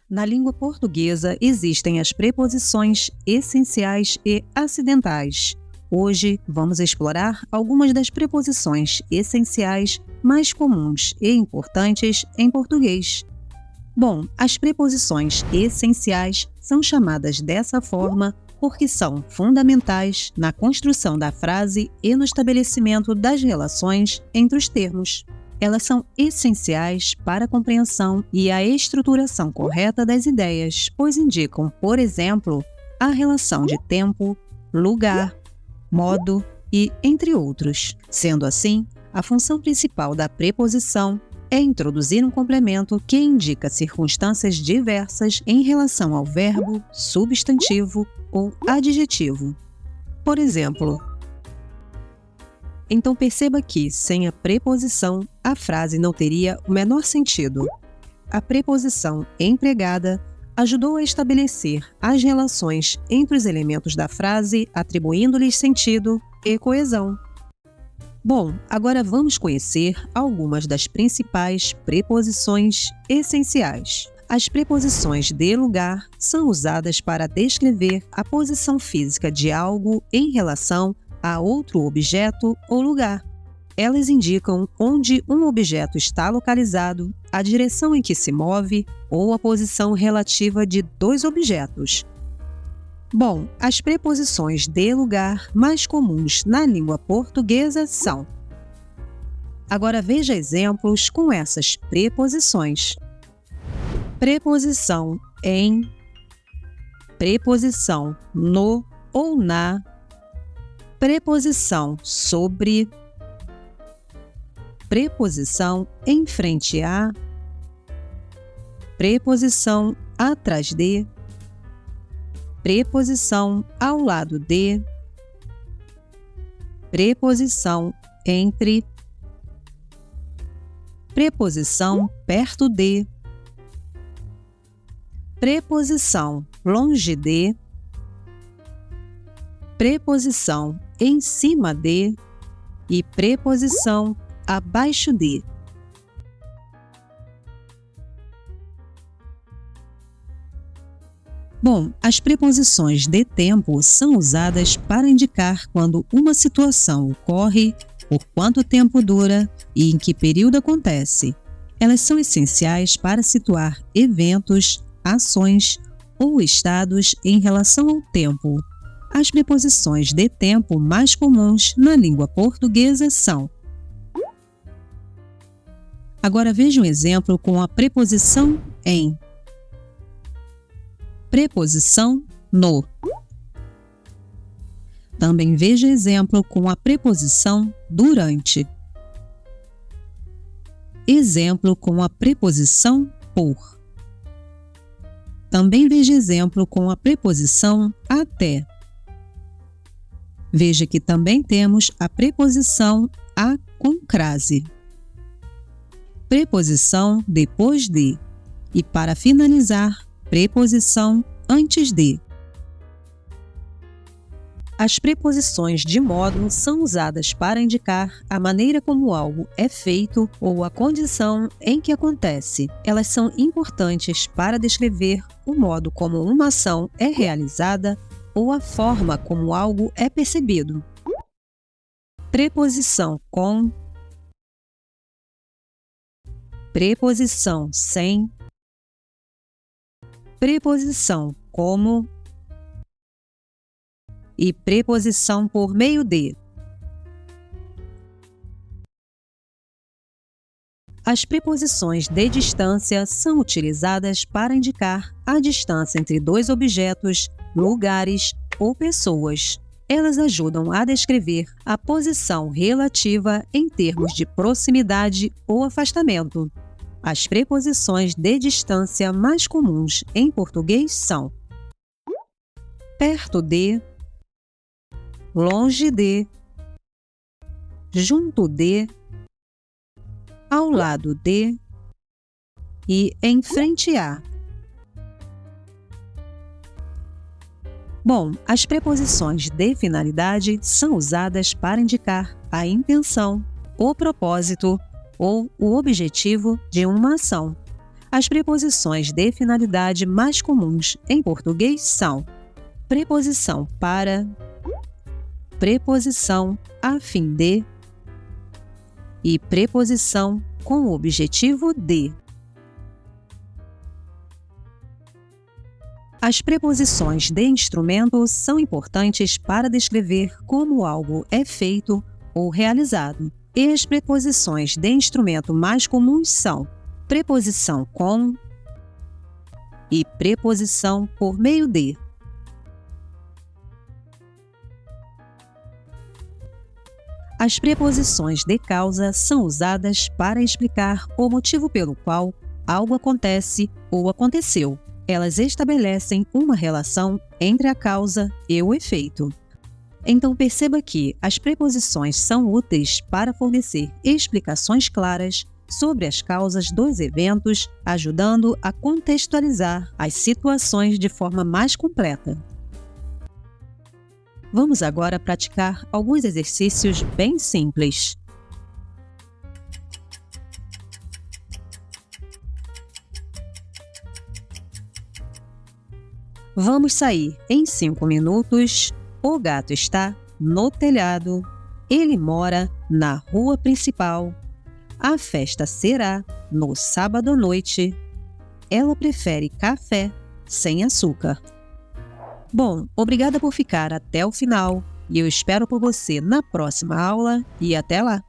Na língua portuguesa existem as preposições essenciais e acidentais. Hoje vamos explorar algumas das preposições essenciais mais comuns e importantes em português. Bom, as preposições essenciais são chamadas dessa forma porque são fundamentais na construção da frase e no estabelecimento das relações entre os termos. Elas são essenciais para a compreensão e a estruturação correta das ideias, pois indicam, por exemplo, a relação de tempo, lugar, modo e entre outros. Sendo assim, a função principal da preposição é introduzir um complemento que indica circunstâncias diversas em relação ao verbo, substantivo ou adjetivo. Por exemplo, então perceba que, sem a preposição, a frase não teria o menor sentido. A preposição empregada ajudou a estabelecer as relações entre os elementos da frase, atribuindo-lhes sentido e coesão. Bom, agora vamos conhecer algumas das principais preposições essenciais. As preposições de lugar são usadas para descrever a posição física de algo em relação a outro objeto ou lugar. Elas indicam onde um objeto está localizado, a direção em que se move ou a posição relativa de dois objetos. Bom, as preposições de lugar mais comuns na língua portuguesa são. Agora veja exemplos com essas preposições. Preposição em, preposição no ou na, preposição sobre, preposição em frente a, preposição atrás de, preposição ao lado de, preposição entre, preposição perto de, preposição longe de, preposição em cima de e preposição abaixo de. Bom, as preposições de tempo são usadas para indicar quando uma situação ocorre, por quanto tempo dura e em que período acontece. Elas são essenciais para situar eventos, ações ou estados em relação ao tempo. As preposições de tempo mais comuns na língua portuguesa são. Agora veja um exemplo com a preposição em. Preposição no. Também veja exemplo com a preposição durante. Exemplo com a preposição por. Também veja exemplo com a preposição até. Veja que também temos a preposição a com crase. Preposição depois de. E para finalizar, preposição antes de. As preposições de modo são usadas para indicar a maneira como algo é feito ou a condição em que acontece. Elas são importantes para descrever o modo como uma ação é realizada ou a forma como algo é percebido. Preposição com, preposição sem, preposição como e preposição por meio de. As preposições de distância são utilizadas para indicar a distância entre dois objetos, lugares ou pessoas. Elas ajudam a descrever a posição relativa em termos de proximidade ou afastamento. As preposições de distância mais comuns em português são perto de, longe de, junto de, ao lado de e em frente a. Bom, as preposições de finalidade são usadas para indicar a intenção, o propósito ou o objetivo de uma ação. As preposições de finalidade mais comuns em português são preposição para, preposição a fim de e preposição com o objetivo de. As preposições de instrumento são importantes para descrever como algo é feito ou realizado. E as preposições de instrumento mais comuns são preposição com e preposição por meio de. As preposições de causa são usadas para explicar o motivo pelo qual algo acontece ou aconteceu. Elas estabelecem uma relação entre a causa e o efeito. Então, perceba que as preposições são úteis para fornecer explicações claras sobre as causas dos eventos, ajudando a contextualizar as situações de forma mais completa. Vamos agora praticar alguns exercícios bem simples. Vamos sair em 5 minutos. O gato está no telhado. Ele mora na rua principal. A festa será no sábado à noite. Ela prefere café sem açúcar. Bom, obrigada por ficar até o final e eu espero por você na próxima aula e até lá!